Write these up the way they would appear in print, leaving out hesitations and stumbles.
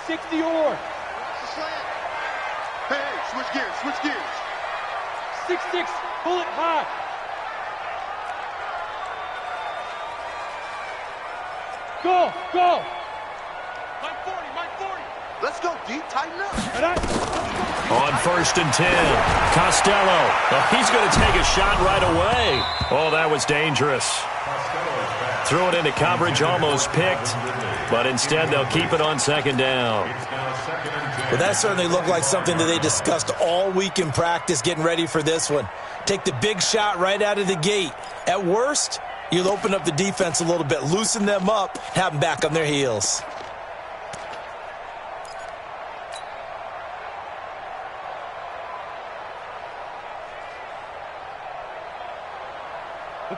60 or. Hey, switch gears, switch gears. 6-6, pull it high. Go, go. Mike 40, Mike 40. Let's go deep, tighten up. On 1st and 10, Costello. Oh, he's going to take a shot right away. Oh, that was dangerous. Threw it into coverage, almost picked, but instead they'll keep it on 2nd down. Well, that certainly looked like something that they discussed all week in practice getting ready for this one. Take the big shot right out of the gate. At worst, you'll open up the defense a little bit, loosen them up, have them back on their heels.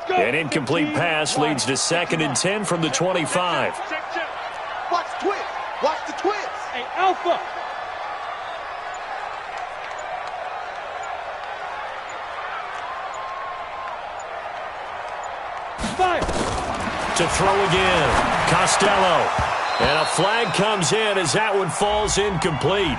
An incomplete pass leads to 2nd and 10 from the 25. Watch twist. Watch the twist. Hey, Alpha. Fire. To throw again, Costello. And a flag comes in as that one falls incomplete.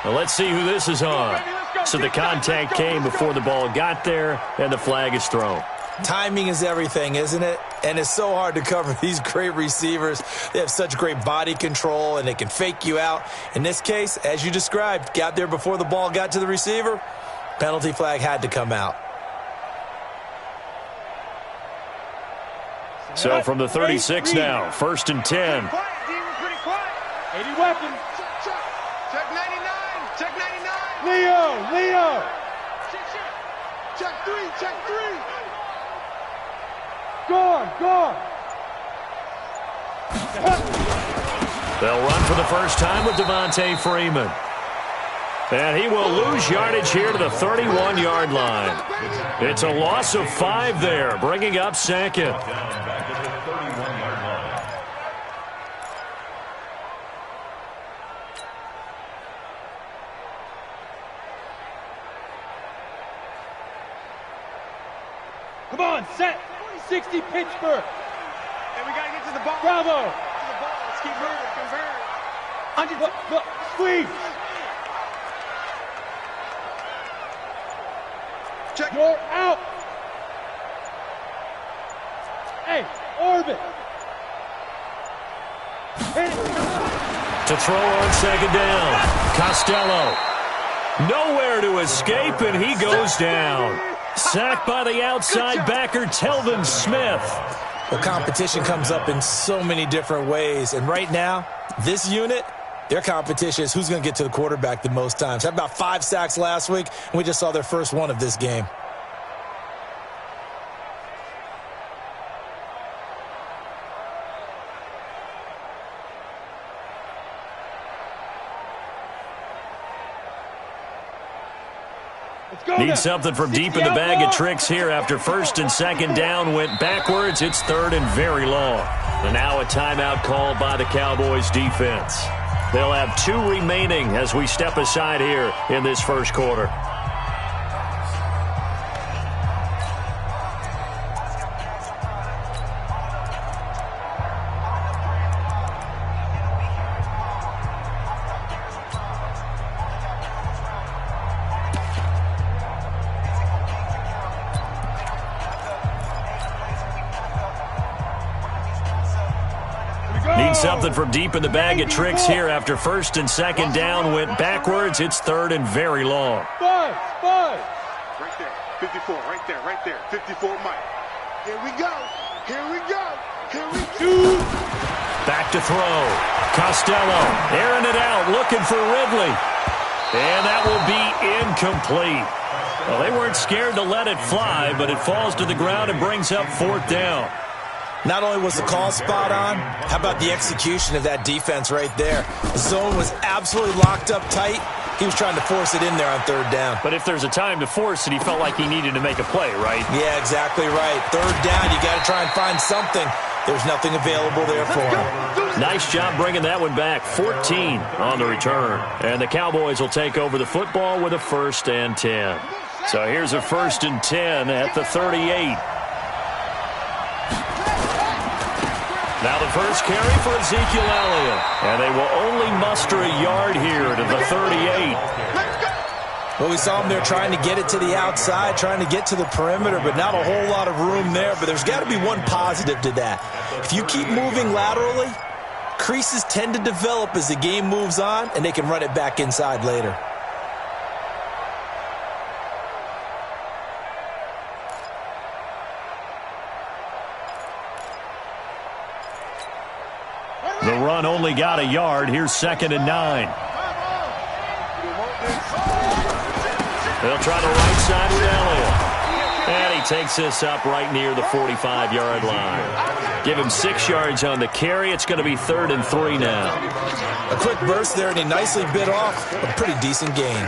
Well, let's see who this is on. So the contact came before the ball got there, and the flag is thrown. Timing is everything, isn't it? And it's so hard to cover these great receivers. They have such great body control, and they can fake you out. In this case, as you described, got there before the ball got to the receiver. Penalty flag had to come out. So from the 36 now, 1st and 10. 80 weapons. Check 99. Check 99. Leo. Check 3. Check 3. Guard. They'll run for the first time with Devontae Freeman. And he will lose yardage here to the 31-yard line. It's a loss of 5 there, bringing up 2nd. Come on, set. 60 Pittsburgh. And we got to get to the ball. Bravo. To the ball. Let's keep moving. Convert. Squeeze. Check. You're out. Hey, orbit. Hit it. To throw on 2nd down, Costello. Nowhere to escape, and he goes down. Sacked by the outside backer, Telvin Smith. Well, competition comes up in so many different ways. And right now, this unit, their competition is who's going to get to the quarterback the most times. Had about 5 sacks last week, and we just saw their first one of this game. Need something from deep in the bag of tricks here after 1st and 2nd down went backwards. It's 3rd and very long. And now a timeout called by the Cowboys defense. They'll have 2 remaining as we step aside here in this first quarter. Something from deep in the bag of tricks here after 1st and 2nd down went backwards. It's 3rd and very long. Five. Right there. 54. Right there. 54, Mike. Here we go. Back to throw. Costello airing it out, looking for Ridley. And that will be incomplete. Well, they weren't scared to let it fly, but it falls to the ground and brings up 4th down. Not only was the call spot on, how about the execution of that defense right there? The zone was absolutely locked up tight. He was trying to force it in there on 3rd down. But if there's a time to force it, he felt like he needed to make a play, right? Yeah, exactly right. 3rd down, you got to try and find something. There's nothing available there for him. Nice job bringing that one back. 14 on the return. And the Cowboys will take over the football with a 1st and 10. So here's a 1st and 10 at the 38. Now the first carry for Ezekiel Elliott. And they will only lost her a yard here to the 38. Well, we saw them there trying to get it to the outside, trying to get to the perimeter, but not a whole lot of room there. But there's got to be one positive to that. If you keep moving laterally, creases tend to develop as the game moves on, and they can run it back inside later. The run only got a yard. Here's 2nd and 9. They'll try the right side with Elliott. And he takes this up right near the 45-yard line. Give him 6 yards on the carry. It's going to be 3rd and 3 now. A quick burst there, and he nicely bit off a pretty decent gain.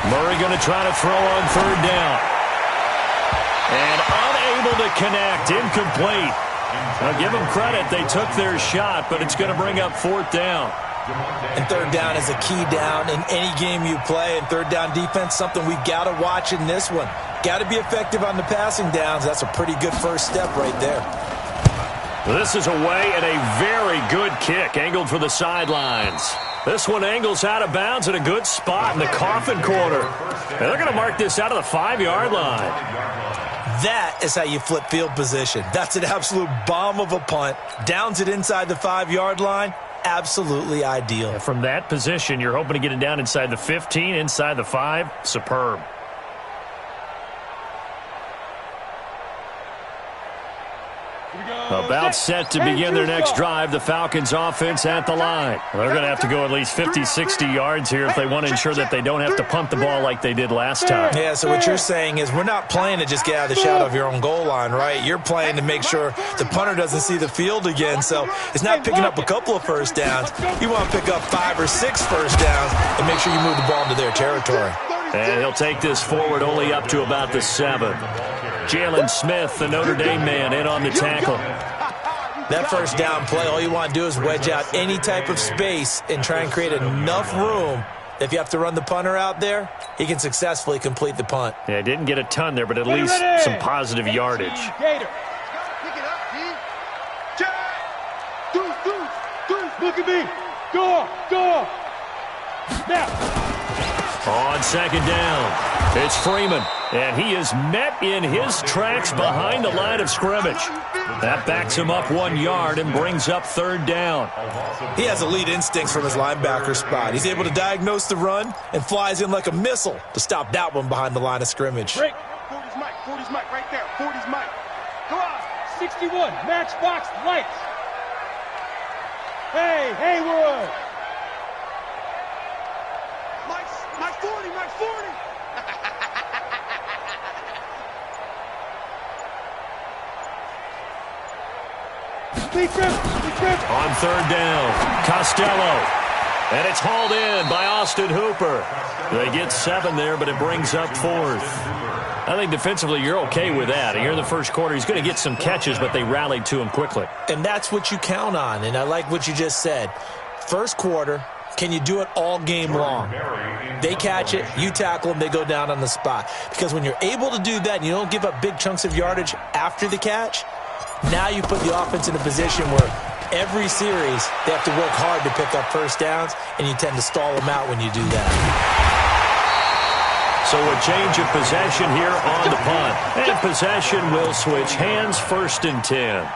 Murray going to try to throw on 3rd down. And unable to connect. Incomplete. Now give them credit. They took their shot, but it's going to bring up 4th down. And 3rd down is a key down in any game you play. And 3rd down defense, something we've got to watch in this one. Got to be effective on the passing downs. That's a pretty good first step right there. This is away and a very good kick. Angled for the sidelines. This one angles out of bounds at a good spot in the coffin corner. And they're going to mark this out of the 5-yard line. That is how you flip field position. That's an absolute bomb of a punt. Downs it inside the 5-yard line. Absolutely ideal. And from that position, you're hoping to get it down inside the 15, inside the 5. Superb. About set to begin their next drive. The Falcons offense at the line. They're going to have to go at least 50, 60 yards here if they want to ensure that they don't have to punt the ball like they did last time. Yeah, so what you're saying is we're not playing to just get out of the shadow of your own goal line, right? You're playing to make sure the punter doesn't see the field again. So it's not picking up a couple of first downs. You want to pick up 5 or 6 first downs and make sure you move the ball into their territory. And he'll take this forward only up to about the 7. Jalen Smith, the Notre Dame man, in on the tackle. That first down play, all you want to do is wedge out any type of space and try and create enough room. If you have to run the punter out there, he can successfully complete the punt. Yeah, didn't get a ton there, but at least some positive yardage. Look at me. Go on. Now. On 2nd down, it's Freeman, and he is met in his tracks behind the line of scrimmage. That backs him up 1 yard and brings up 3rd down. He has elite instincts from his linebacker spot. He's able to diagnose the run and flies in like a missile to stop that one behind the line of scrimmage. Break. 40's Mike right there. 40's Mike. Go on. 61, matchbox lights. Hey, Haywood. Mike 40, Mike 40. On 3rd down, Costello. And it's hauled in by Austin Hooper. They get 7 there, but it brings up 4th. I think defensively you're okay with that. And here in the first quarter, he's going to get some catches, but they rallied to him quickly. And that's what you count on, and I like what you just said. First quarter, can you do it all game long? They catch it, you tackle them, they go down on the spot. Because when you're able to do that and you don't give up big chunks of yardage after the catch, now you put the offense in a position where every series they have to work hard to pick up first downs, and you tend to stall them out when you do that. So a change of possession here on the punt. And possession will switch hands, 1st and 10.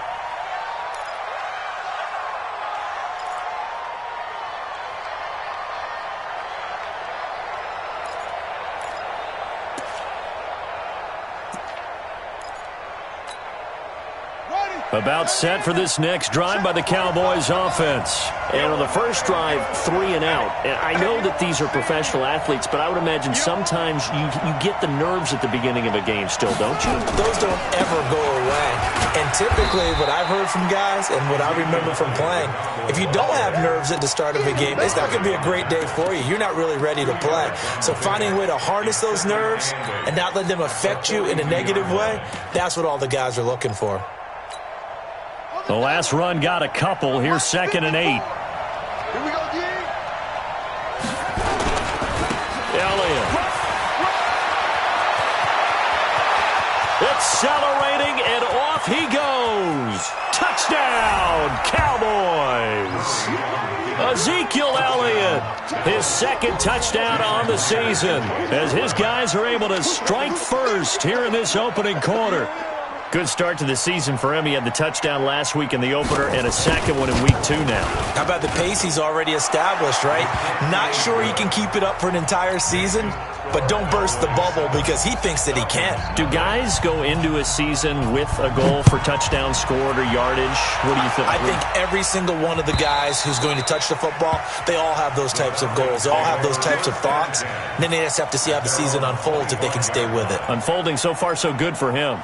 About set for this next drive by the Cowboys offense. And on the first drive, 3 and out. And I know that these are professional athletes, but I would imagine sometimes you get the nerves at the beginning of a game still, don't you? Those don't ever go away. And typically what I've heard from guys and what I remember from playing, if you don't have nerves at the start of a game, it's not going to be a great day for you. You're not really ready to play. So finding a way to harness those nerves and not let them affect you in a negative way, that's what all the guys are looking for. The last run got a couple. Here's 2nd and 8. Here we go, D. Elliott. Accelerating, and off he goes. Touchdown, Cowboys. Ezekiel Elliott, his second touchdown on the season, as his guys are able to strike first here in this opening quarter. Good start to the season for him. He had the touchdown last week in the opener and a second one in week 2 now. How about the pace he's already established, right? Not sure he can keep it up for an entire season, but don't burst the bubble because he thinks that he can. Do guys go into a season with a goal for touchdown scored or yardage? What do you think? I think every single one of the guys who's going to touch the football, they all have those types of goals. They all have those types of thoughts. And then they just have to see how the season unfolds if they can stay with it. Unfolding so far so good for him.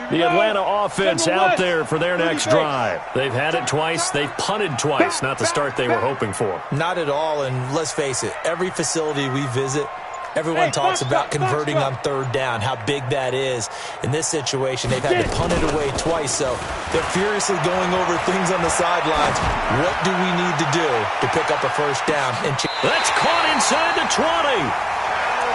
The Atlanta offense out there for their next drive. They've had it twice. They've punted twice. Not the start they were hoping for. Not at all, and let's face it, every facility we visit, everyone talks about converting on third down, how big that is. In this situation, they've had to punt it away twice, so they're furiously going over things on the sidelines. What do we need to do to pick up a first down? That's caught inside the 20.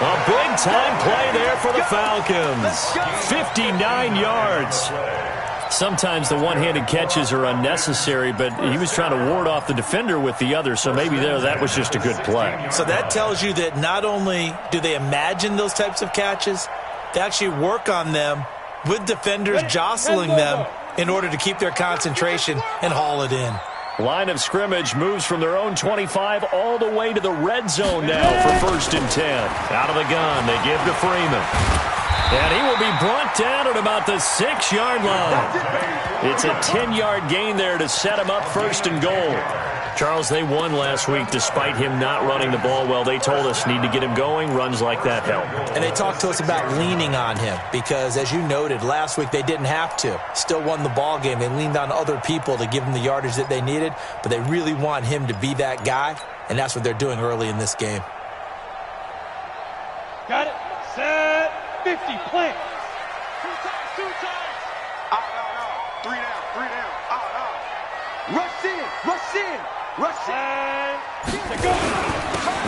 A big-time play there for the Falcons. 59 yards. Sometimes the one-handed catches are unnecessary, but he was trying to ward off the defender with the other, so maybe that was just a good play. So that tells you that not only do they imagine those types of catches, they actually work on them with defenders jostling them in order to keep their concentration and haul it in. Line of scrimmage moves from their own 25 all the way to the red zone now for 1st and 10. Out of the gun, they give to Freeman. And he will be brought down at about the 6-yard line. It's a 10-yard gain there to set him up 1st and goal. Charles, they won last week despite him not running the ball well. They told us need to get him going. Runs like that help. And they talked to us about leaning on him because, as you noted, last week they didn't have to. Still won the ball game. They leaned on other people to give them the yardage that they needed, but they really want him to be that guy, and that's what they're doing early in this game. Got it. Set. 50. Play. Two times. Out. 3 down. Out. Rush in.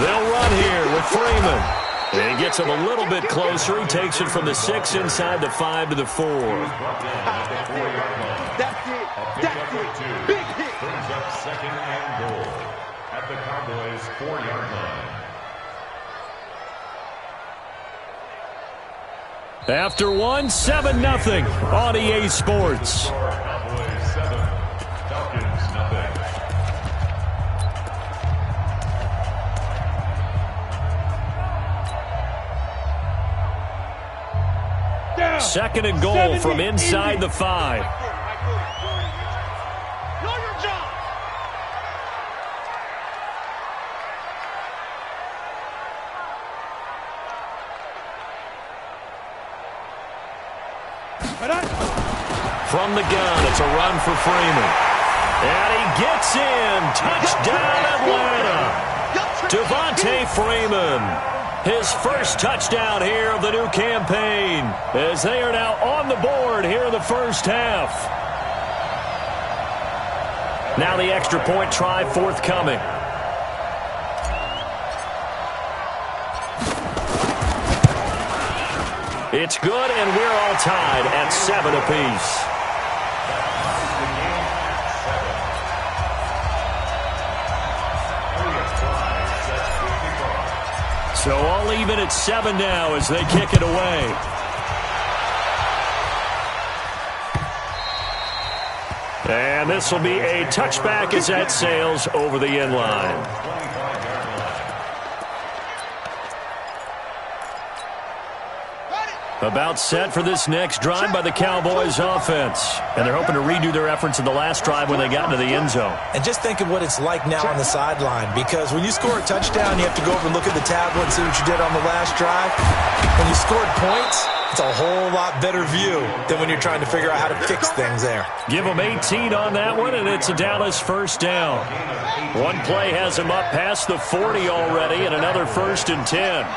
They'll run here with Freeman. And he gets him a little bit closer. He takes it from the 6 inside the 5 to the 4. That's it. Big hit. Brings up 2nd and goal at the Cowboys 4-yard line. After 7-0 on EA Sports. Cowboys 7, Falcons nothing. Down. 2nd and goal from inside the 5. Know your job. From the gun, it's a run for Freeman. And he gets in. Touchdown, Atlanta. Devontae Freeman. His first touchdown here of the new campaign, as they are now on the board here in the first half. Now the extra point try forthcoming. It's good, and we're all tied at 7 apiece. So all even at 7 now as they kick it away. And this will be a touchback as that sails over the end line. About set for this next drive by the Cowboys offense. And they're hoping to redo their efforts in the last drive when they got into the end zone. And just think of what it's like now on the sideline, because when you score a touchdown, you have to go over and look at the tablet and see what you did on the last drive. When you scored points, it's a whole lot better view than when you're trying to figure out how to fix things there. Give them 18 on that one, and it's a Dallas first down. One play has them up past the 40 already, and another 1st and 10.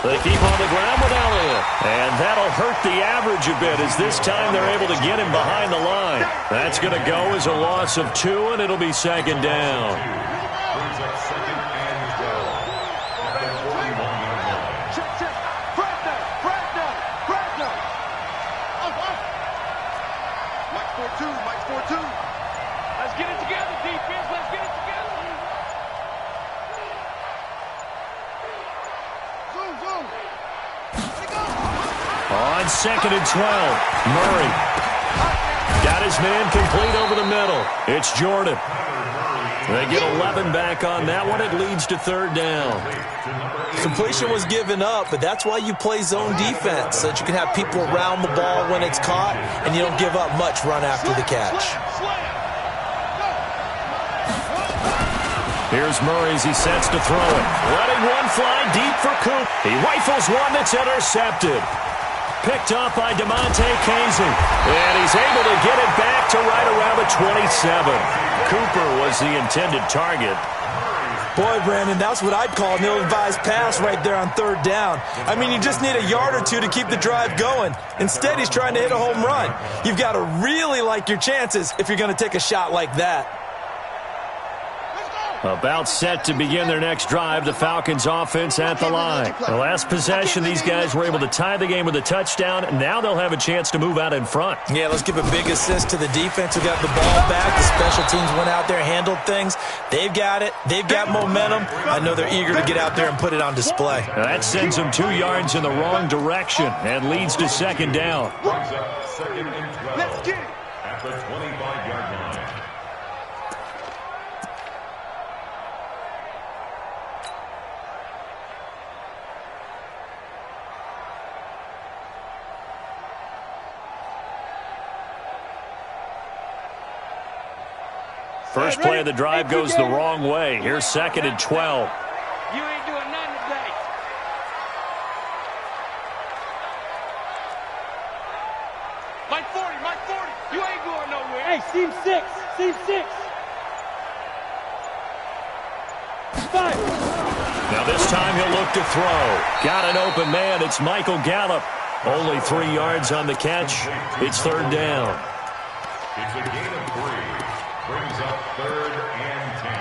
They keep on the ground with Elliott. And that'll hurt the average a bit as this time they're able to get him behind the line. That's going to go as a loss of 2, and it'll be 2nd down. Let's get it together, defense. Let's get it together. On 2nd and 12, Murray got his man complete over the middle. It's Jordan. They get 11 back on that one. It leads to 3rd down. Completion was given up, but that's why you play zone defense, so that you can have people around the ball when it's caught, and you don't give up much run after the catch. Here's Murray as he sets to throw it. Letting one fly deep for Coop. He rifles one that's intercepted. Picked off by DeMonte Casey. And he's able to get it back to right around the 27. Cooper was the intended target. Boy, Brandon, that's what I'd call an ill-advised pass right there on 3rd down. I mean, you just need a yard or two to keep the drive going. Instead, he's trying to hit a home run. You've got to really like your chances if you're going to take a shot like that. About set to begin their next drive, the Falcons offense at the line. The last possession, these guys were able to tie the game with a touchdown. Now they'll have a chance to move out in front. Yeah, let's give a big assist to the defense who got the ball back. The special teams went out there, handled things. They've got it. They've got momentum. I know they're eager to get out there and put it on display. That sends them 2 yards in the wrong direction and leads to 2nd down. Brings up 2nd and 12. Let's get it. At the 25-yard line. First play of the drive goes the wrong way. Here's 2nd and 12. You ain't doing nothing today. Mike 40, Mike 40. You ain't going nowhere. Hey, seam 6. Seam 6. 5. Now this time he'll look to throw. Got an open man. It's Michael Gallup. Only 3 yards on the catch. It's 3rd down. It's a gain of 3. Brings up 3rd and 10.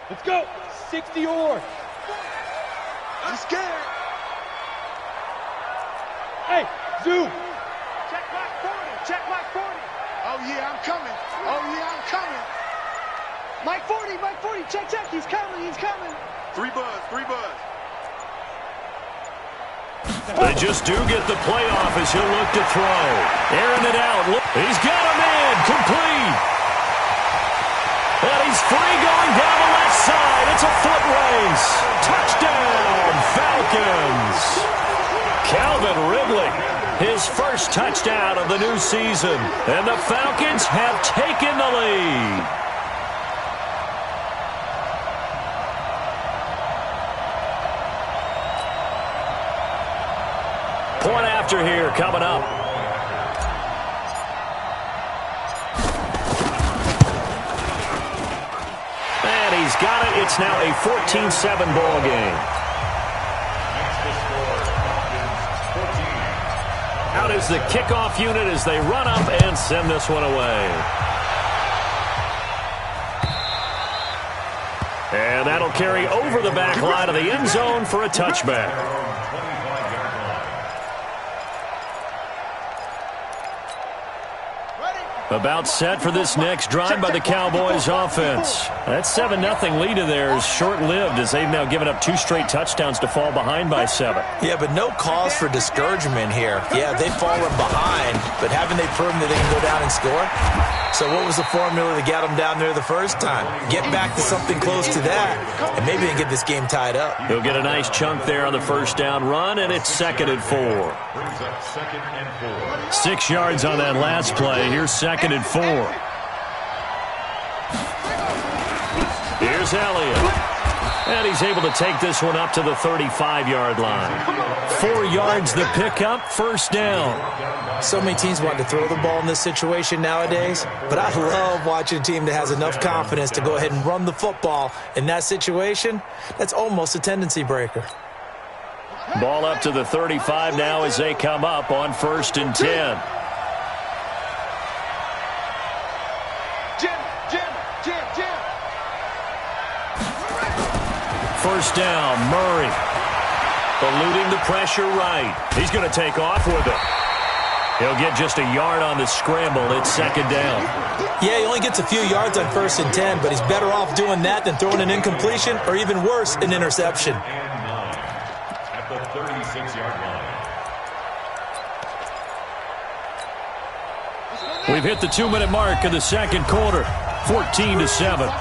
Let's go. 60 or. I'm scared. Hey, zoom. Check Mike 40. Check Mike 40. Oh, yeah, I'm coming. Oh, yeah, I'm coming. Mike 40, Mike 40. Check, check. He's coming. He's coming. 3 buzz, 3 buzz. They just do get the play off as he'll look to throw. Airing it out. He's got a man. Complete. And he's free going down the left side. It's a foot race. Touchdown, Falcons. Calvin Ridley, his first touchdown of the new season. And the Falcons have taken the lead. Point after here coming up. And he's got it. It's now a 14-7 ball game. Out is the kickoff unit as they run up and send this one away. And that'll carry over the back line of the end zone for a touchback. About set for this next drive by the Cowboys offense. That 7-0 lead of theirs short-lived as they've now given up 2 straight touchdowns to fall behind by 7. Yeah, but no cause for discouragement here. Yeah, they've fallen behind, but haven't they proven that they can go down and score? So what was the formula that got them down there the first time? Get back to something close to that, and maybe they can get this game tied up. He'll get a nice chunk there on the first down run, and it's 2nd and 4. 6 yards on that last play. Here's 2nd and 4. Here's Elliott. And he's able to take this one up to the 35-yard line. 4 yards the pickup, first down. So many teams want to throw the ball in this situation nowadays, but I love watching a team that has enough confidence to go ahead and run the football. In that situation, that's almost a tendency breaker. Ball up to the 35 now as they come up on 1st and 10. First down, Murray. Eluding the pressure right. He's going to take off with it. He'll get just a yard on the scramble. It's 2nd down. Yeah, he only gets a few yards on 1st and 10, but he's better off doing that than throwing an incompletion or even worse, an interception. At the 36-yard line. We've hit the 2-minute mark of the second quarter. 14-7.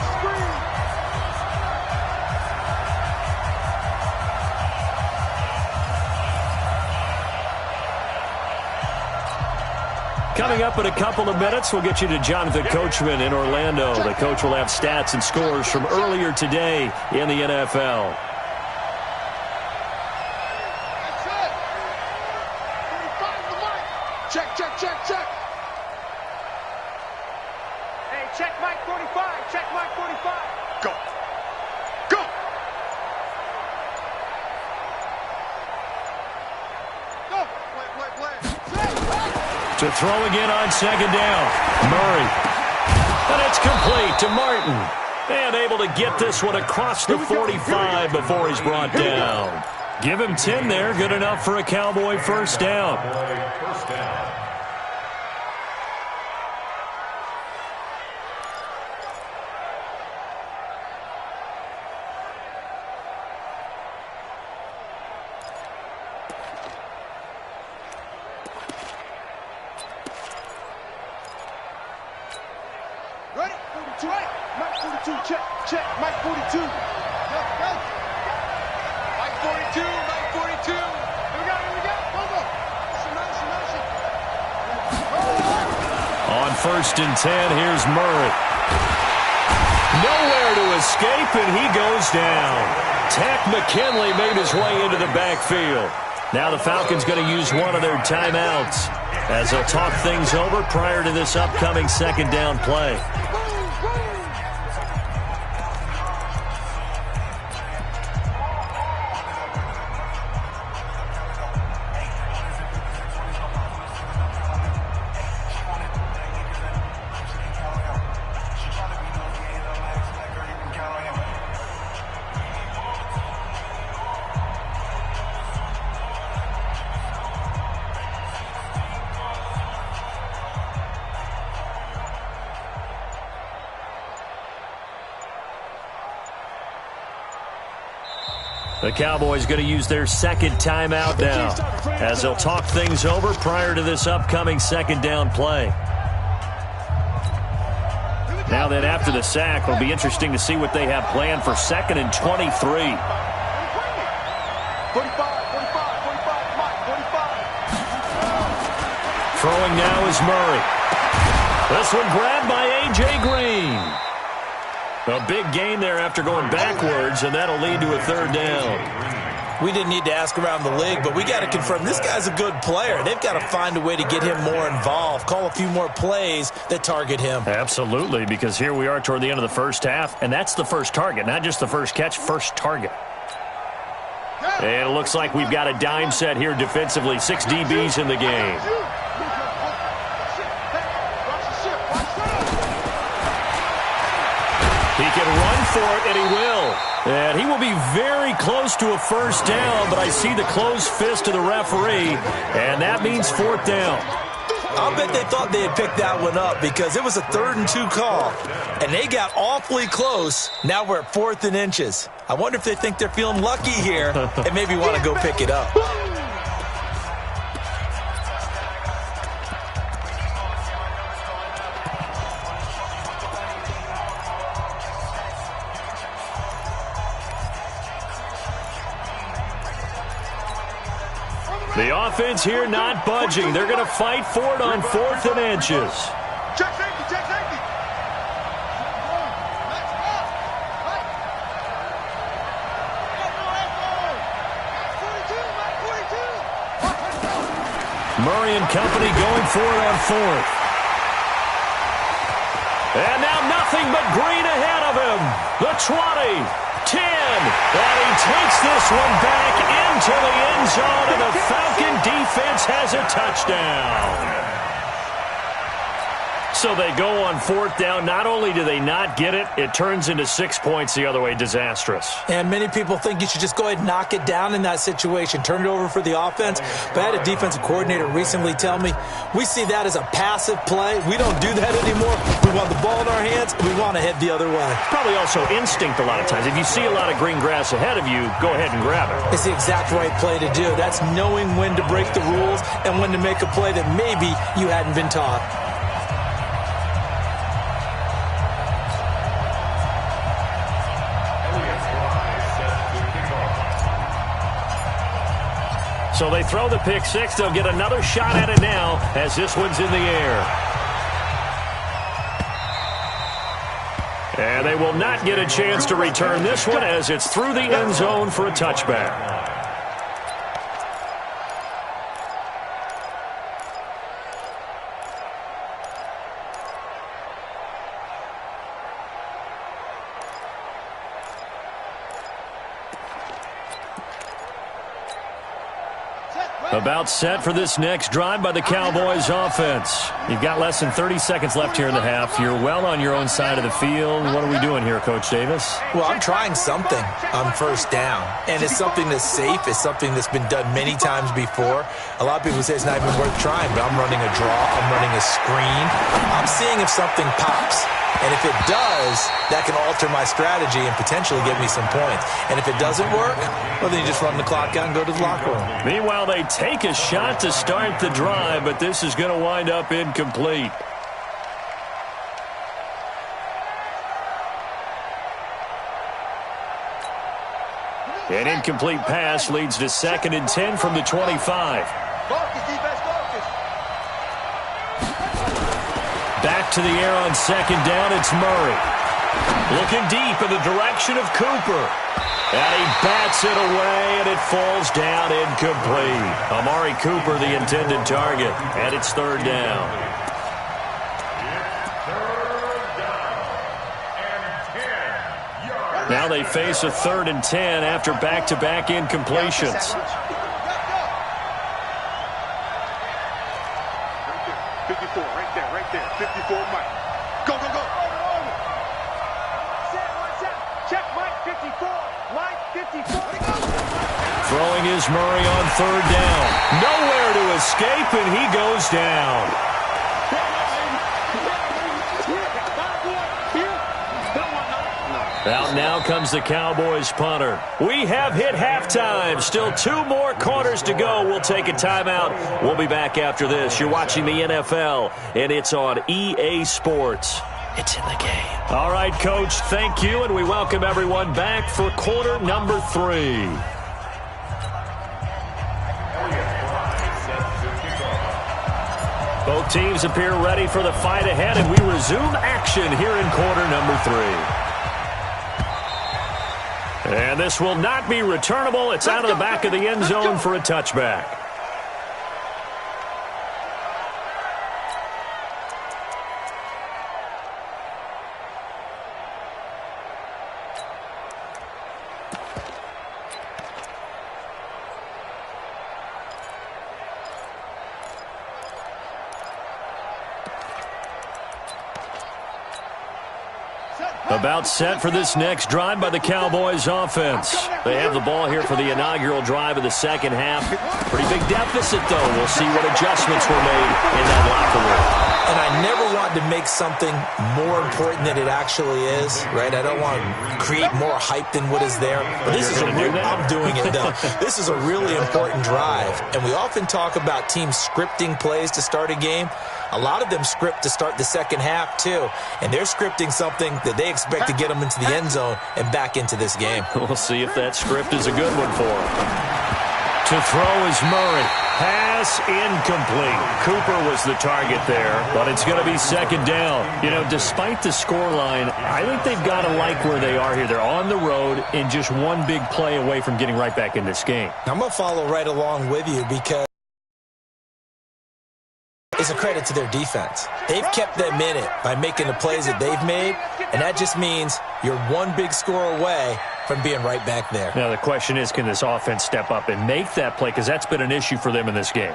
Coming up in a couple of minutes, we'll get you to Jonathan Coachman in Orlando. The coach will have stats and scores from earlier today in the NFL. Check, check, check, check. Hey, check Mike 45. Check Mike 45. Go. Go. Go. Play. To throw again on 2nd down. Murray. And it's complete to Martin. And able to get this one across the 45 before he's brought down. Give him 10 there. Good enough for a Cowboy first down. First down. Ready? 42. Right. Mike 42. Check. Check. Mike 42. Mike 42. Mike 42. Here we go. Go. Motion. On 1st and 10, here's Murray. Nowhere to escape, and he goes down. Takk McKinley made his way into the backfield. Now the Falcons going to use one of their timeouts as they'll talk things over prior to this upcoming 2nd down play. The Cowboys going to use their 2nd timeout now as they'll talk things over prior to this upcoming 2nd down play. Now then, after the sack, it'll be interesting to see what they have planned for 2nd and 23. 45. Throwing now is Murray. This one grabbed by A.J. Green. A big gain there after going backwards, and that'll lead to a 3rd down. We didn't need to ask around the league, but we got to confirm this guy's a good player. They've got to find a way to get him more involved, call a few more plays that target him. Absolutely, because here we are toward the end of the first half, and that's the first target, not just the first catch, first target. And it looks like we've got a dime set here defensively. 6 DBs in the game. He can run for it, and he will. And he will be very close to a first down, but I see the closed fist of the referee, and that means 4th down. I'll bet they thought they had picked that one up because it was a 3rd and 2 call, and they got awfully close. Now we're at 4th and inches. I wonder if they think they're feeling lucky here and maybe want to go pick it up. The offense here not budging. They're going to fight for it on 4th and inches. Check safety, check safety. Murray and company going for it on 4th. And now nothing but green ahead of him. The 20, 10, and he takes this one back into the end zone, and the Falcon defense has a touchdown. So they go on 4th down. Not only do they not get it, it turns into 6 points the other way. Disastrous. And many people think you should just go ahead and knock it down in that situation. Turn it over for the offense. But I had a defensive coordinator recently tell me, we see that as a passive play. We don't do that anymore. We want the ball in our hands, and we want to head the other way. Probably also instinct a lot of times. If you see a lot of green grass ahead of you, go ahead and grab it. It's the exact right play to do. That's knowing when to break the rules and when to make a play that maybe you hadn't been taught. So they throw the pick six. They'll get another shot at it now as this one's in the air. And they will not get a chance to return this one as it's through the end zone for a touchback. About set for this next drive by the Cowboys offense. You've got less than 30 seconds left here in the half. You're well on your own side of the field. What are we doing here, Coach Davis? Well, I'm trying something on 1st down. And it's something that's safe. It's something that's been done many times before. A lot of people say it's not even worth trying, but I'm running a draw. I'm running a screen. I'm seeing if something pops. And if it does, that can alter my strategy and potentially give me some points. And if it doesn't work, well, then you just run the clock out and go to the locker room. Meanwhile, they take a shot to start the drive, but this is going to wind up incomplete. An incomplete pass leads to 2nd and 10 from the 25. Focus, defense, focus. Back to the air on 2nd down, it's Murray. Looking deep in the direction of Cooper. And he bats it away, and it falls down incomplete. Amari Cooper, the intended target, and it's 3rd down. Now they face a 3rd and 10 after back-to-back incompletions. 54, right there. 54, Mike. Go, go, go. Check Mike 54. Mike 54. Throwing is Murray on 3rd down. Nowhere to escape, and he goes down. Out now comes the Cowboys punter. We have hit halftime. Still 2 more quarters to go. We'll take a timeout. We'll be back after this. You're watching the NFL, and it's on EA Sports. It's in the game. All right, Coach, thank you, and we welcome everyone back for quarter number 3. Both teams appear ready for the fight ahead, and we resume action here in quarter number 3. And this will not be returnable. It's out of the back of the end zone for a touchback. About set for this next drive by the Cowboys offense. They have the ball here for the inaugural drive of the second half. Pretty big deficit, though. We'll see what adjustments were made in that locker room. And I never want to make something more important than it actually is, right? I don't want to create more hype than what is there. But this is I'm doing it, though. This is a really important drive. And we often talk about teams scripting plays to start a game. A lot of them script to start the second half, too. And they're scripting something that they expect to get them into the end zone and back into this game. We'll see if that script is a good one for them. To throw is Murray. Pass incomplete. Cooper was the target there, but it's going to be second down. You know, despite the scoreline, I think they've got to like where they are here. They're on the road and just one big play away from getting right back in this game. I'm going to follow right along with you because it's a credit to their defense. They've kept them in it by making the plays that they've made, and that just means you're one big score away from being right back there. Now, the question is, can this offense step up and make that play? Because that's been an issue for them in this game.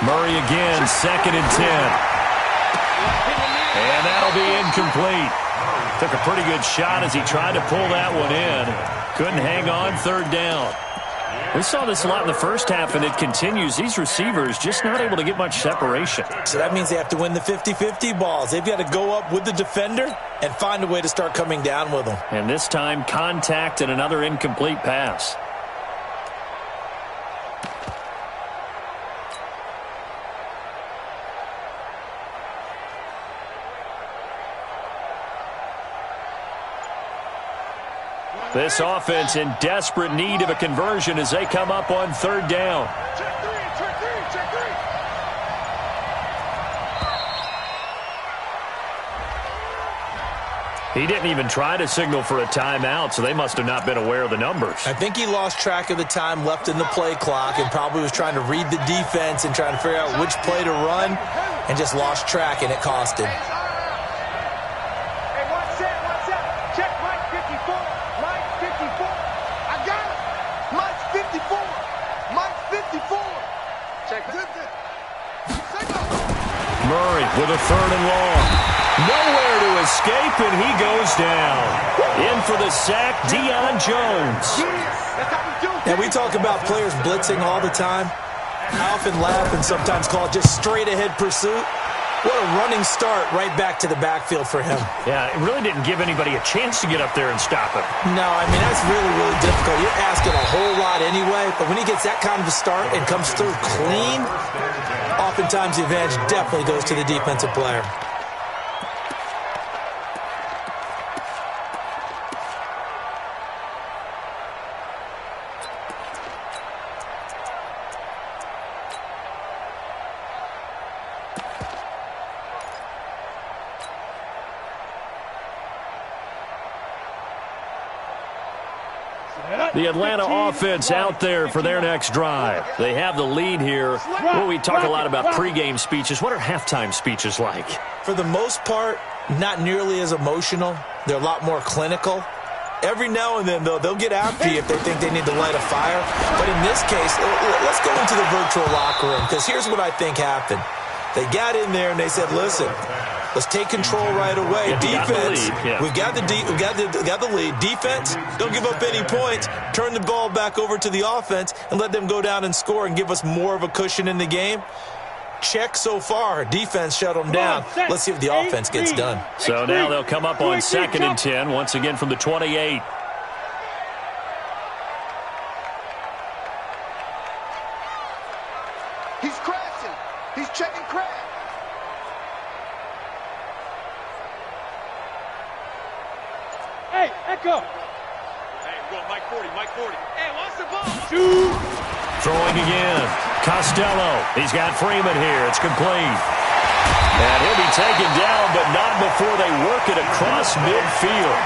Murray again, 2nd and 10. And that'll be incomplete. Took a pretty good shot as he tried to pull that one in. Couldn't hang on, 3rd down. We saw this a lot in the first half, and it continues. These receivers just not able to get much separation. So that means they have to win the 50-50 balls. They've got to go up with the defender and find a way to start coming down with them. And this time, contact and another incomplete pass. This offense in desperate need of a conversion as they come up on 3rd down. Check three, check three. He didn't even try to signal for a timeout, so they must have not been aware of the numbers. I think he lost track of the time left in the play clock and probably was trying to read the defense and trying to figure out which play to run and just lost track, and it cost him. Murray with a 3rd and long. Nowhere to escape, and he goes down. In for the sack, Deion Jones. Now, we talk about players blitzing all the time. I often laugh and sometimes call it just straight-ahead pursuit. What a running start right back to the backfield for him. Yeah, it really didn't give anybody a chance to get up there and stop him. No, I mean, that's really, really difficult. You're asking a whole lot anyway, but when he gets that kind of a start and comes through clean, oftentimes the advantage definitely goes to the defensive player. The Atlanta offense out there for their next drive. They have the lead here. Well, we talk a lot about pregame speeches. What are halftime speeches like? For the most part, not nearly as emotional. They're a lot more clinical. Every now and then, though, they'll get after you if they think they need to light a fire. But in this case, let's go into the virtual locker room, because here's what I think happened. They got in there and they said, listen, let's take control right away. Defense, we've got the lead. Defense, don't give up any points. Turn the ball back over to the offense and let them go down and score and give us more of a cushion in the game. Check so far. Defense shut them down. Let's see if the offense gets done. So now they'll come up on 2nd and 10, once again from the 28. He's crashing. He's checking crash. Hey, Echo. Hey, we're going Mike 40, Mike 40. Hey, what's the ball? Shoot. Throwing again. Costello. He's got Freeman here. It's complete. And he'll be taken down, but not before they work it across midfield.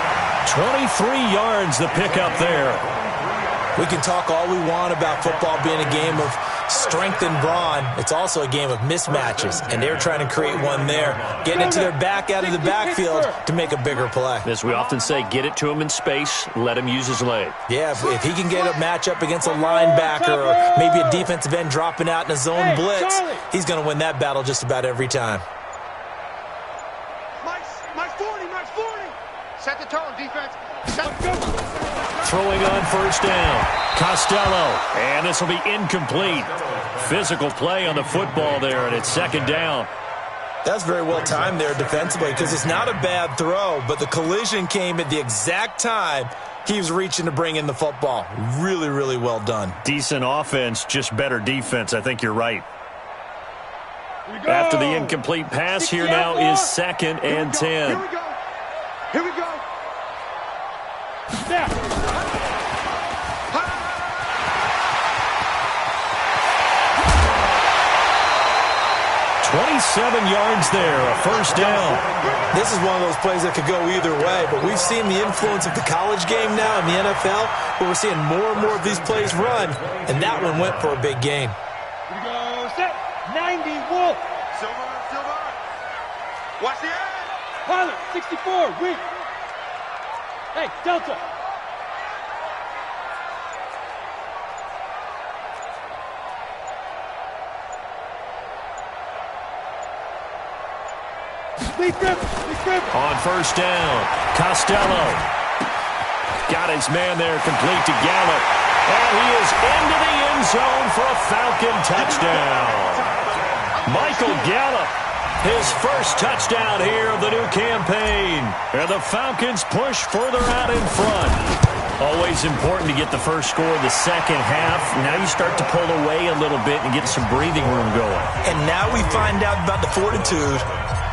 23 yards the pickup there. We can talk all we want about football being a game of strength and brawn. It's also a game of mismatches, and they're trying to create one there, getting it to their back out of the backfield to make a bigger play. As we often say, get it to him in space, let him use his leg. Yeah, if he can get a matchup against a linebacker or maybe a defensive end dropping out in a zone blitz, he's going to win that battle just about every time. Mike 40. Set the tone, defense. Throwing on first down, Costello, and this will be incomplete. Physical play on the football there, and it's second down. That's very well timed there defensively because it's not a bad throw, but the collision came at the exact time he was reaching to bring in the football. Really, really well done. Decent offense, just better defense. I think you're right. After the incomplete pass, here now is 2nd and 10. Here we go. Snap. 27 yards there, a first down. This is one of those plays that could go either way, but we've seen the influence of the college game now in the NFL, where we're seeing more and more of these plays run, and that one went for a big gain. Here we go, set, 90, Wolf. Silver. Watch the end. Pilot, 64, weak. Hey, Delta. Lee Griffin. On first down, Costello. Got his man there, complete to Gallup. And he is into the end zone for a Falcon touchdown. Michael Gallup, his first touchdown here of the new campaign. And the Falcons push further out in front. Always important to get the first score of the second half. Now you start to pull away a little bit and get some breathing room going. And now we find out about the fortitude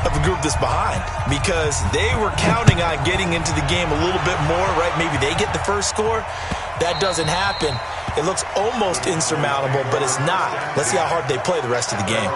of the group that's behind, because they were counting on getting into the game a little bit more, right? Maybe they get the first score. That doesn't happen. It looks almost insurmountable, but it's not. Let's see how hard they play the rest of the game.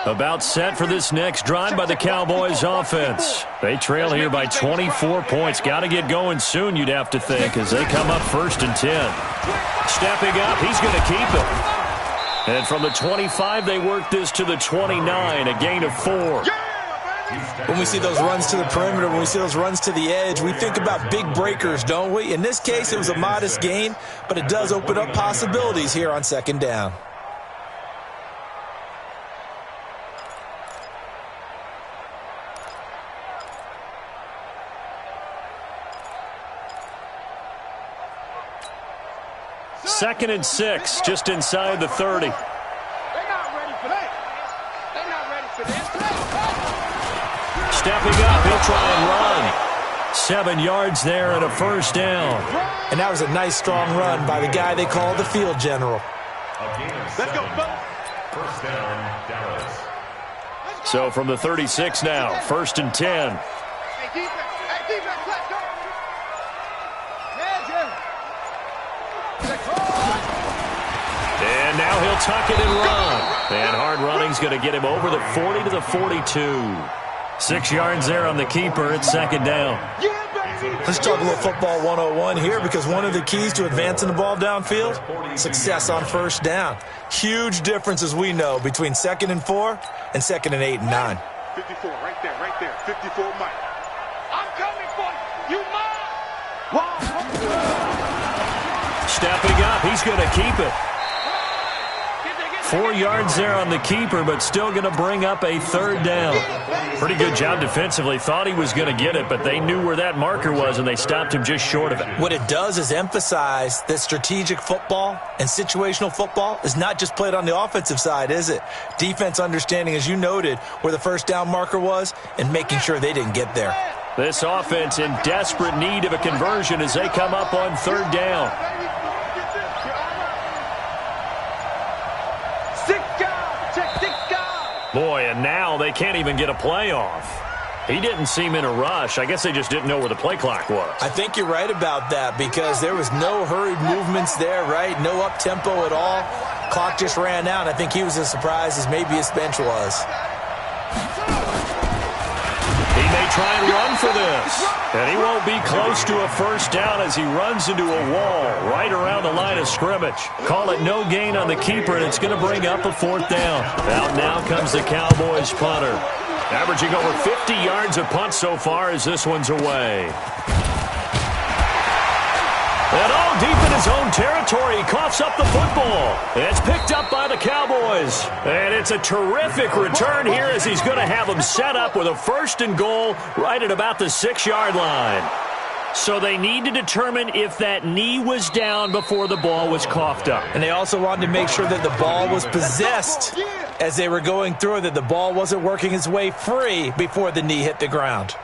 About set for this next drive by the Cowboys offense. They trail here by 24 points. Got to get going soon, you'd have to think, as they come up 1st and 10. Stepping up, he's going to keep it. And from the 25, they work this to the 29, a gain of 4. When we see those runs to the perimeter, when we see those runs to the edge, we think about big breakers, don't we? In this case, it was a modest gain, but it does open up possibilities here on 2nd down. Second and 6, just inside the 30. They're not ready for that. They're not ready for this. Stepping up, he'll try and run. 7 yards there and a first down. And that was a nice, strong run by the guy they call the field general. Let's go, fellas. First down, Dallas. So from the 36 now, 1st and 10. Hey, defense, let's go. And now he'll tuck it and run. And hard running's going to get him over the 40 to the 42. 6 yards there on the keeper at 2nd down. Let's talk a little football 101 here, because one of the keys to advancing the ball downfield, success on first down. Huge difference, as we know, between 2nd and 4 and 2nd and 8 and 9. 54, right there. 54, Mike. I'm coming for you. You mine. Stepping up, he's going to keep it. 4 yards there on the keeper, but still going to bring up a 3rd down. Pretty good job defensively. Thought he was going to get it, but they knew where that marker was, and they stopped him just short of it. What it does is emphasize that strategic football and situational football is not just played on the offensive side, is it? Defense understanding, as you noted, where the first down marker was and making sure they didn't get there. This offense in desperate need of a conversion as they come up on 3rd down. Boy, and now they can't even get a play off. He didn't seem in a rush. I guess they just didn't know where the play clock was. I think you're right about that, because there was no hurried movements there, right? No up-tempo at all. Clock just ran out. I think he was as surprised as maybe his bench was. He may try and run for this. And he won't be close to a first down as he runs into a wall right around the line of scrimmage. Call it no gain on the keeper, and it's going to bring up a fourth down. Out now comes the Cowboys punter. Averaging over 50 yards a punt so far as this one's away. And all deep in his own territory, he coughs up the football. It's picked up by the Cowboys. And it's a terrific return here as he's going to have them set up with a first and goal right at about the 6-yard line. So they need to determine if that knee was down before the ball was coughed up. And they also wanted to make sure that the ball was possessed as they were going through, that the ball wasn't working its way free before the knee hit the ground.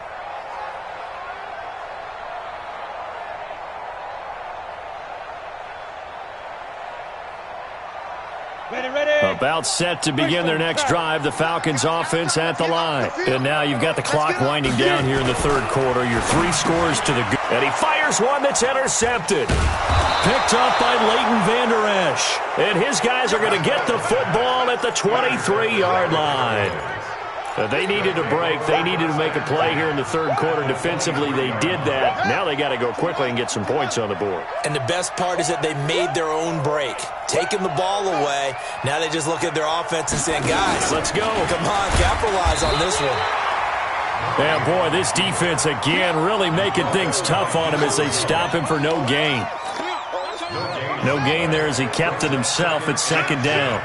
About set to begin their next drive, the Falcons offense at the line. And now you've got the clock winding down here in the third quarter. Your 3 scores to the good. And he fires one that's intercepted. Picked up by Leighton Vander Esch. And his guys are going to get the football at the 23-yard line. They needed a break. They needed to make a play here in the third quarter. Defensively, they did that. Now they got to go quickly and get some points on the board. And the best part is that they made their own break. Taking the ball away. Now they just look at their offense and saying, guys, let's go. Come on, capitalize on this one. Yeah, boy, this defense again really making things tough on him as they stop him for no gain. No gain there as he kept it himself at second down.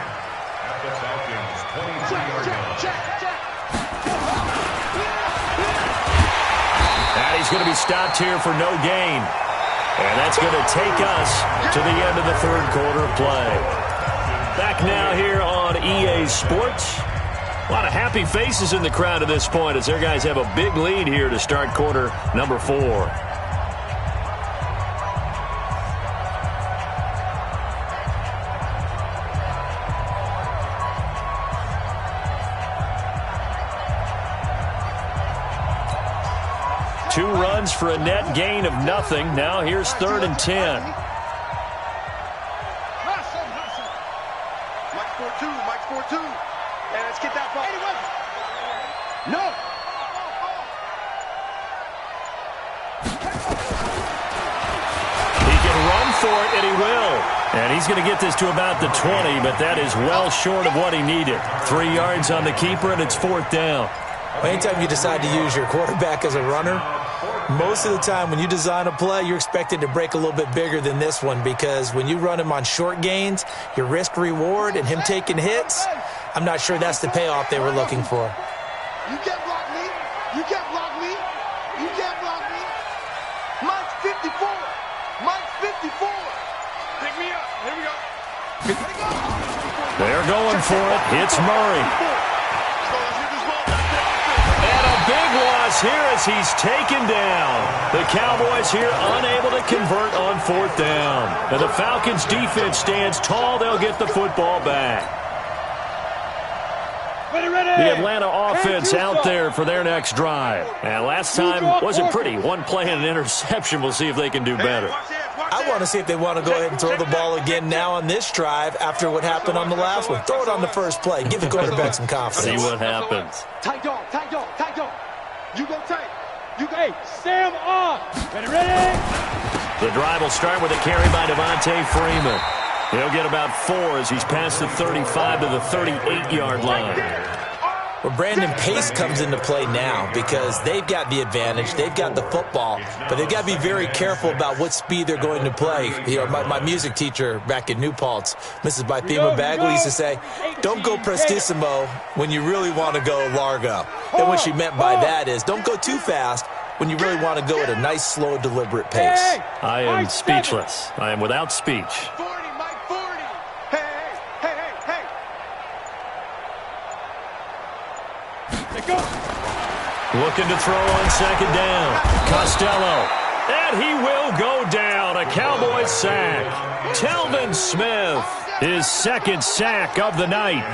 He's going to be stopped here for no gain. And that's going to take us to the end of the third quarter of play. Back now here on EA Sports. A lot of happy faces in the crowd at this point as their guys have a big lead here to start quarter number 4. 2 runs for a net gain of nothing. Now here's 3rd and 10. Mike 4-2, Mike 4-2. And let's get that ball. No. He can run for it, and he will. And he's going to get this to about the 20, but that is well short of what he needed. 3 yards on the keeper, and it's 4th down. Anytime you decide to use your quarterback as a runner, most of the time when you design a play, you're expected to break a little bit bigger than this one, because when you run him on short gains, your risk-reward and him taking hits, I'm not sure that's the payoff they were looking for. You can't block me. You can't block me. You can't block me. Mike's 54. Mike's 54. Pick me up. Here we go. They're going for it. It's Murray. Big loss here as he's taken down. The Cowboys here unable to convert on 4th down. And the Falcons defense stands tall. They'll get the football back. The Atlanta offense out there for their next drive. And last time wasn't pretty. 1 play and an interception. We'll see if they can do better. I want to see if they want to go ahead and throw the ball again now on this drive after what happened on the last one. Throw it on the first play. Give the quarterback some confidence. See what happens. Tight dog, tight dog, tight dog. You go tight. You go. Hey, Sam on. Ready? The drive will start with a carry by Devontae Freeman. He'll get about 4 as he's past the 35 to the 38-yard line. Well, Brandon, pace comes into play now because they've got the advantage. They've got the football, but they've got to be very careful about what speed they're going to play. You know, my music teacher back in New Paltz, Mrs. Bythema Bagley, used to say, don't go prestissimo when you really want to go largo. And what she meant by that is don't go too fast when you really want to go at a nice, slow, deliberate pace. I am speechless. I am without speech. Looking to throw on 2nd down. Costello. And he will go down. A Cowboys Cowboys sack. Telvin Smith, his second sack of the night.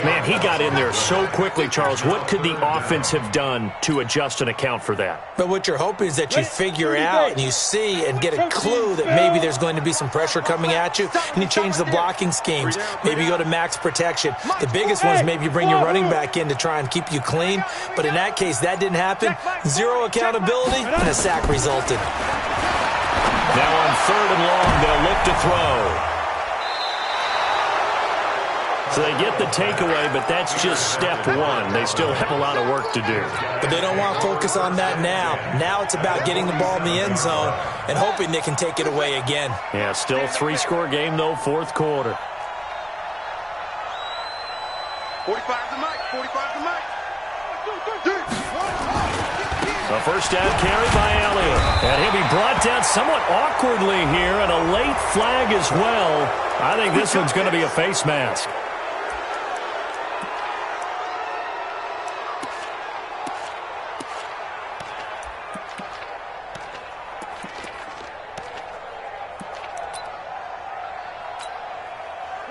Man, he got in there so quickly, Charles. What could the offense have done to adjust and account for that? But what you're hoping is that you figure out and you see and get a clue that maybe there's going to be some pressure coming at you, and you change the blocking schemes. Maybe you go to max protection. The biggest one is maybe you bring your running back in to try and keep you clean. But in that case, that didn't happen. Zero accountability, and a sack resulted. Now on 3rd and long, they'll look to throw. So they get the takeaway, but that's just step one. They still have a lot of work to do. But they don't want to focus on that now. Now it's about getting the ball in the end zone and hoping they can take it away again. Yeah, still a 3-score game, though, 4th quarter. 45 to Mike. 45 to Mike. A first down carry by Elliott. And he'll be brought down somewhat awkwardly here, and a late flag as well. I think this one's going to be a face mask.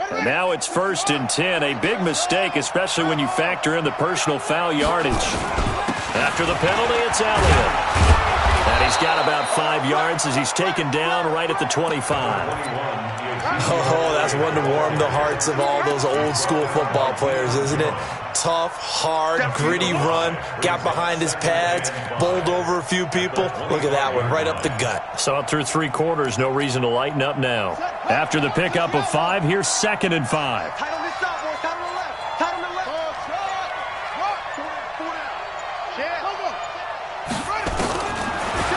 And now it's 1st and 10. A big mistake, especially when you factor in the personal foul yardage. After the penalty, it's Elliott. And he's got about 5 yards as he's taken down right at the 25. Oh, that's one to warm the hearts of all those old school football players, isn't it? Tough, hard, gritty run, got behind his pads, bowled over a few people. Look at that one, right up the gut. Saw it through 3 quarters, no reason to lighten up now. After the pickup of 5, here's 2nd and 5. Tight on this side, boys. Tight on the left. Tight on the left.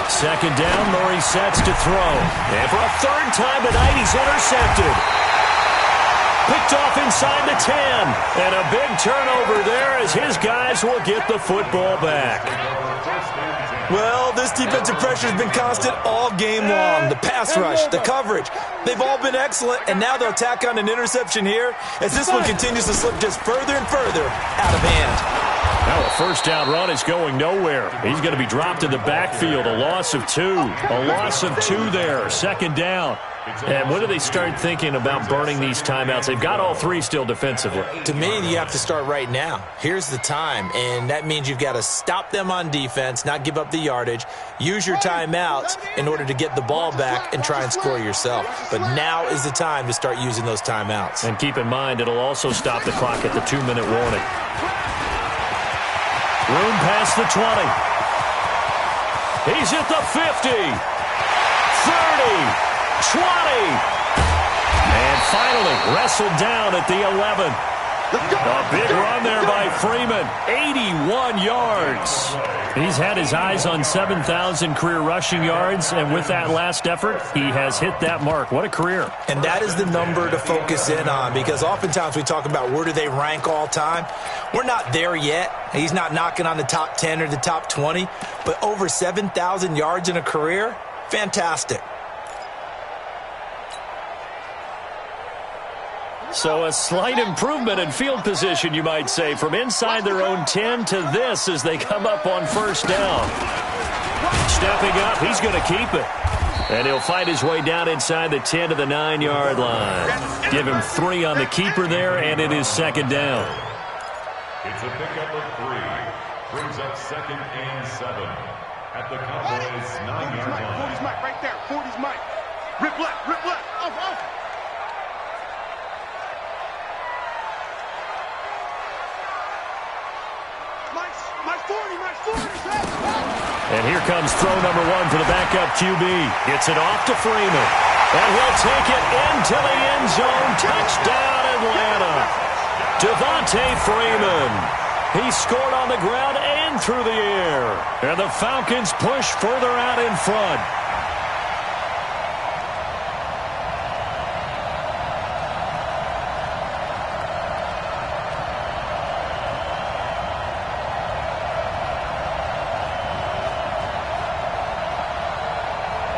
Second down, Murray sets to throw. And for a 3rd time tonight, he's intercepted. Picked off inside the 10. And a big turnover there as his guys will get the football back. Well, this defensive pressure has been constant all game long. The pass rush, the coverage, they've all been excellent, and now they'll tack on an interception here as this one continues to slip just further and further out of hand. Now a first down run is going nowhere. He's going to be dropped in the backfield. A loss of 2. A loss of 2 there. 2nd down. And when do they start thinking about burning these timeouts? They've got all 3 still defensively. To me, you have to start right now. Here's the time, and that means you've got to stop them on defense, not give up the yardage, use your timeouts in order to get the ball back and try and score yourself. But now is the time to start using those timeouts. And keep in mind, it'll also stop the clock at the 2-minute warning. Room past the 20. He's at the 50. 30. 20. And finally wrestled down at the 11. A big run there by Freeman. 81 yards. He's had his eyes on 7,000 career rushing yards, and with that last effort, he has hit that mark. What a career. And that is the number to focus in on, because oftentimes we talk about where do they rank all time. We're not there yet. He's not knocking on the top 10 or the top 20, but over 7,000 yards in a career, fantastic. So a slight improvement in field position, you might say, from inside their own 10 to this as they come up on 1st down. Stepping up, he's going to keep it. And he'll fight his way down inside the 10 to the 9-yard line. Give him 3 on the keeper there, and it is 2nd down. It's a pickup of 3. Brings up 2nd and 7 at the Cowboys' 9-yard line. 40's Mike, right there. 40's Mike. Rip left, rip left. Off, off. And here comes throw number 1 for the backup QB. Gets it off to Freeman. And he'll take it into the end zone. Touchdown, Atlanta. Devontae Freeman. He scored on the ground and through the air. And the Falcons push further out in front.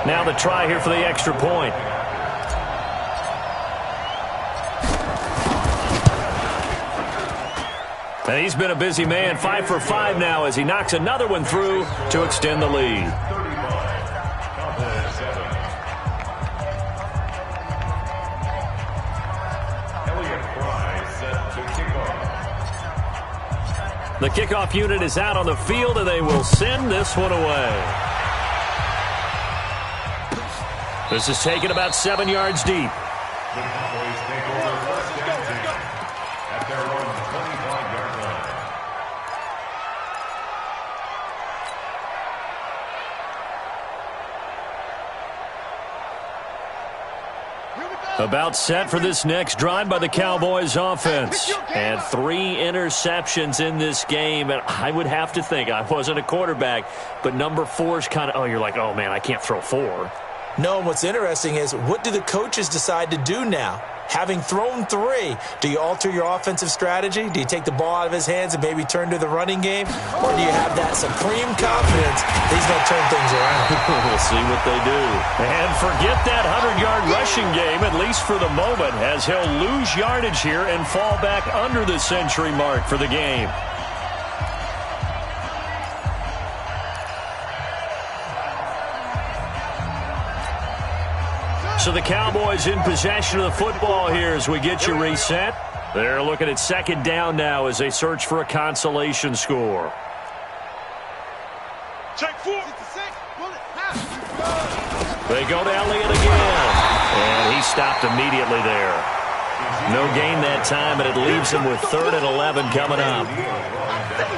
Now the try here for the extra point. And he's been a busy man, 5 for 5 now as he knocks another one through to extend the lead. The kickoff unit is out on the field, and they will send this one away. This is taken about 7 yards deep. The Cowboys take over first and 10 at their own 25-yard line. About set for this next drive by the Cowboys offense. And 3 interceptions in this game. And I would have to think, I wasn't a quarterback, but number 4 is kind of, oh, you're like, oh, man, I can't throw 4. No, and what's interesting is, what do the coaches decide to do now? Having thrown 3, do you alter your offensive strategy? Do you take the ball out of his hands and maybe turn to the running game? Or do you have that supreme confidence that he's going to turn things around? We'll see what they do. And forget that 100-yard rushing game, at least for the moment, as he'll lose yardage here and fall back under the century mark for the game. So the Cowboys in possession of the football here as we get you reset. They're looking at second down now as they search for a consolation score. Check 4. They go to Elliott again. And he stopped immediately there. No gain that time, and it leaves him with 3rd and 11 coming up.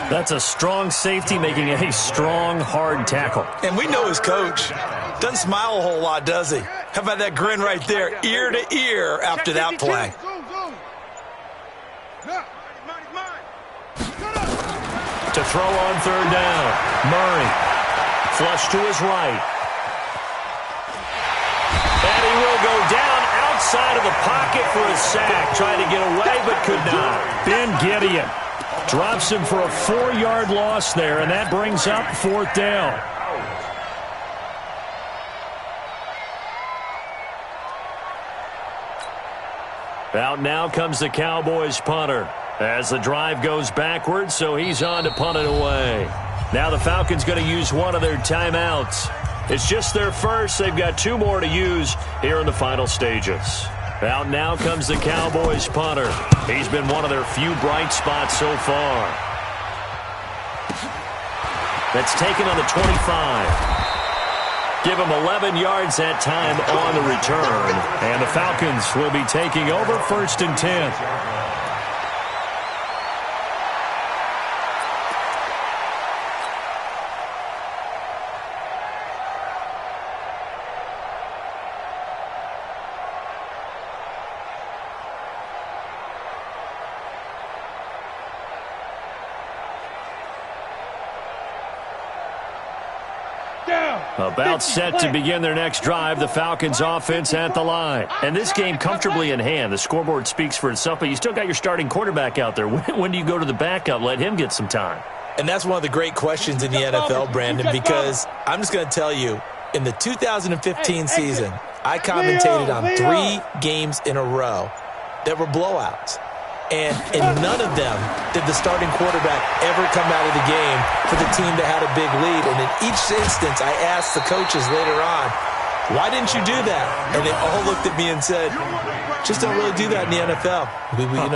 That's a strong safety making a strong, hard tackle. And we know his coach. Doesn't smile a whole lot, does he? How about that grin right there, ear to ear after that play? To throw on 3rd down. Murray. Flush to his right. And he will go down outside of the pocket for a sack. Trying to get away, but could not. Ben Gideon drops him for a 4-yard loss there, and that brings up 4th down. Out now comes the Cowboys punter as the drive goes backwards, so he's on to punt it away. Now the Falcons going to use one of their timeouts. It's just their first. They've got 2 more to use here in the final stages. Out now comes the Cowboys punter. He's been one of their few bright spots so far. That's taken on the 25. Give him 11 yards that time on the return. And the Falcons will be taking over 1st and 10. About set to begin their next drive, the Falcons offense at the line. And this game comfortably in hand. The scoreboard speaks for itself, but you still got your starting quarterback out there. When do you go to the backup, let him get some time? And that's one of the great questions in the NFL, Brandon, because I'm just going to tell you, in the 2015 season, I commentated on 3 games in a row that were blowouts. And in none of them did the starting quarterback ever come out of the game for the team that had a big lead. And in each instance, I asked the coaches later on, why didn't you do that? And they all looked at me and said, just don't really do that in the NFL.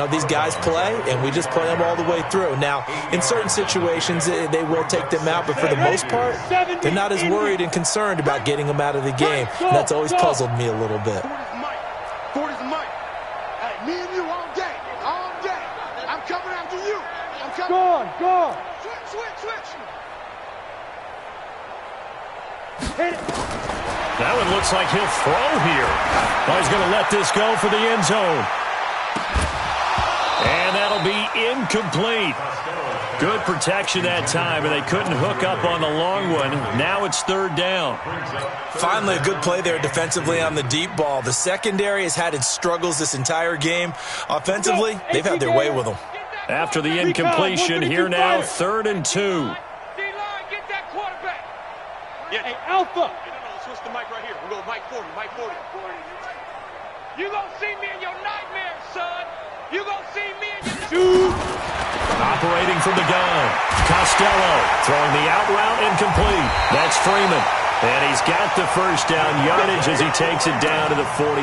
These guys play, and we just play them all the way through. Now, in certain situations, they will take them out, but for the most part, they're not as worried and concerned about getting them out of the game. And that's always puzzled me a little bit. Go! Switch! Hit it. That one looks like he'll throw here. Oh, he's going to let this go for the end zone. And that'll be incomplete. Good protection that time, and they couldn't hook up on the long one. Now it's 3rd down. Finally, a good play there defensively on the deep ball. The secondary has had its struggles this entire game. Offensively, they've had their way with them. After the incompletion, here now, 3rd and 2. D-line, get that quarterback. Yeah. Hey, Alpha. Switch the mic right here. We'll go mic 40. You gonna see me in your nightmares, son. You gonna see me in your... Operating from the gun. Costello throwing the out route incomplete. That's Freeman. And he's got the first down yardage as he takes it down to the 49.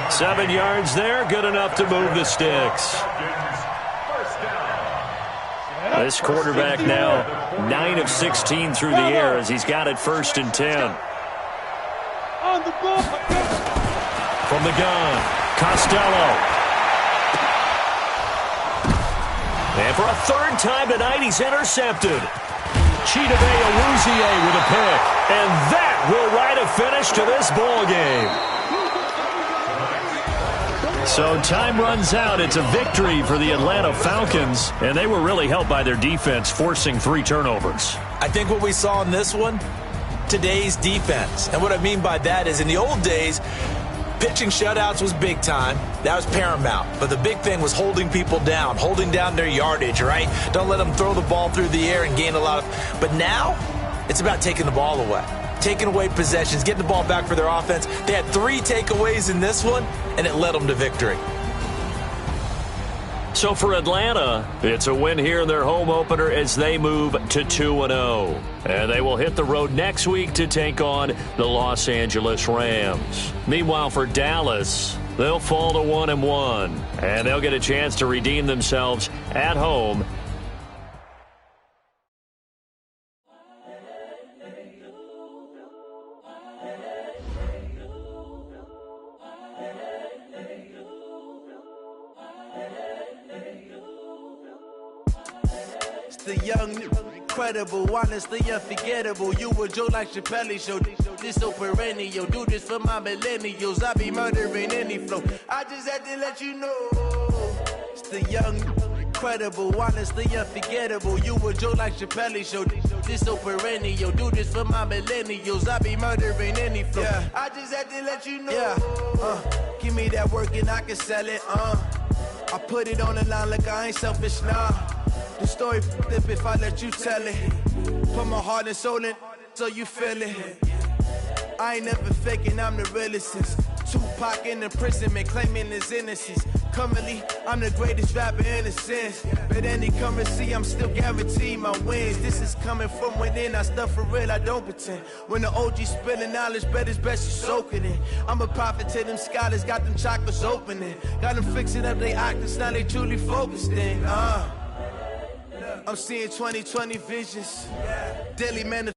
7 yards there, good enough to move the sticks. This quarterback now 9 of 16 through the air as he's got it 1st and 10. On the ball. From the gun, Costello. And for a 3rd time tonight, he's intercepted. Chidobe Awuzie with a pick. And that will write a finish to this ball game. So time runs out. It's a victory for the Atlanta Falcons, and they were really helped by their defense, forcing 3 turnovers. I think what we saw in this one, today's defense. And what I mean by that is in the old days, pitching shutouts was big time. That was paramount. But the big thing was holding people down, holding down their yardage, right? Don't let them throw the ball through the air and gain a lot of... But now, it's about taking the ball away. Taking away possessions, getting the ball back for their offense. They had 3 takeaways in this one, and it led them to victory. So for Atlanta, it's a win here in their home opener as they move to 2-0. And they will hit the road next week to take on the Los Angeles Rams. Meanwhile, for Dallas, they'll fall to 1-1. And they'll get a chance to redeem themselves at home. The young, incredible, honestly unforgettable. You a Joe like Chappelle show. This so perennial. Do this for my millennials. I be murdering any flow. I just had to let you know. It's the young, incredible, honestly unforgettable. You a Joe like Chappelle show. This so perennial. Do this for my millennials. I be murdering any flow. Yeah. I just had to let you know. Yeah. Give me that work and I can sell it. I put it on the line like I ain't selfish, nah. The story flip if I let you tell it. Put my heart and soul in so you feel it. I ain't never faking, I'm the realest since Tupac in imprisonment, claiming his innocence. Currently, I'm the greatest rapper in a sense. But any currency, I'm still guaranteed my wins. This is coming from within, I stuff for real, I don't pretend. When the OG spilling knowledge, bet it's best you soak it in. I'm a prophet to them scholars, got them chakras opening. Got them fixing up they octaves, now they truly focused in. I'm seeing 20/20 visions. Daily man.